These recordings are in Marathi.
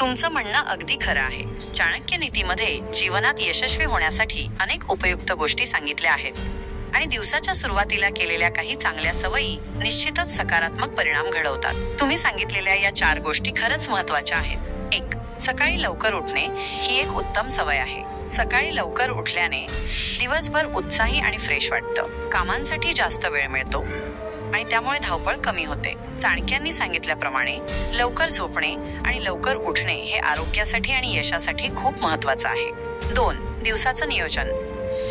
तुमचं म्हणणं अगदी खरं आहे. चाणक्य नीतीमध्ये जीवनात यशस्वी होण्यासाठी अनेक उपयुक्त गोष्टी सांगितल्या आहेत आणि दिवसाच्या सुरुवातीला केलेल्या काही चांगल्या सवयी निश्चितच सकारात्मक परिणाम घडवतात. तुम्ही सांगितलेल्या या 4 गोष्टी खरंच महत्त्वाच्या आहेत. 1. सकाळी लवकर उठणे ही एक उत्तम सवय आहे. सकाळी लवकर उठल्याने दिवसभर उत्साही आणि फ्रेश वाटतं. कामांसाठी जास्त वेळ मिळतो आणि त्यामुळे धावपळ कमी होते. चाणक्यांनी सांगितल्याप्रमाणे लवकर झोपणे आणि लवकर उठणे हे आरोग्यासाठी आणि यशासाठी खूप महत्त्वाचं आहे. 2. दिवसाचं नियोजन.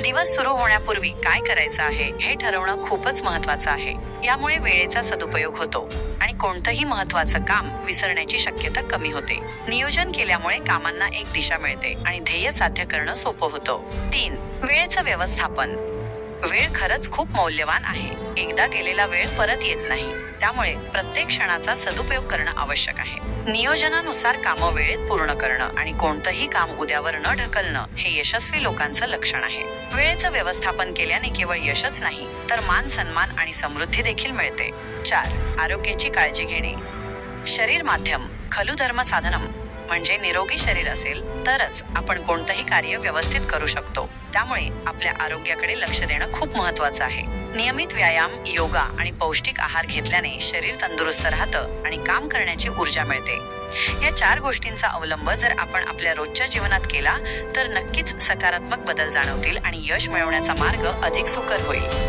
दिवस सुरू होण्यापूर्वी काय करायचं आहे हे ठरवणं खूपच महत्त्वाचं आहे. यामुळे वेळेचा सदुपयोग होतो आणि कोणतंही महत्त्वाचं काम विसरण्याची शक्यता कमी होते. नियोजन केल्यामुळे कामांना एक दिशा मिळते आणि ध्येय साध्य करणं सोपं होतं. 3. वेळेचं व्यवस्थापन. वेळ खरंच खूप मौल्यवान आहे. एकदा गेलेला वेळ परत येत नाही. त्यामुळे प्रत्येक क्षणाचा सदुपयोग करणं आवश्यक आहे. नियोजनानुसार कामं वेळेत पूर्ण करणं आणि कोणतंही काम उद्यावर न ढकलणं हे यशस्वी लोकांचं लक्षण आहे. वेळेचं व्यवस्थापन केल्याने केवळ यशच नाही तर मान सन्मान आणि समृद्धी देखील मिळते. 4. आरोग्याची काळजी घेणे. शरीर माध्यम खलु धर्म साधनम म्हणजे निरोगी शरीर असेल तरच आपण कोणतंही कार्य व्यवस्थित करू शकतो. त्यामुळे आपल्या आरोग्याकडे लक्ष देणं खूप महत्त्वाचं आहे. नियमित व्यायाम, योगा आणि पौष्टिक आहार घेतल्याने शरीर तंदुरुस्त राहतं आणि काम करण्याची ऊर्जा मिळते. या 4 गोष्टींचा अवलंब जर आपण आपल्या रोजच्या जीवनात केला तर नक्कीच सकारात्मक बदल जाणवतील आणि यश मिळवण्याचा मार्ग अधिक सुकर होईल.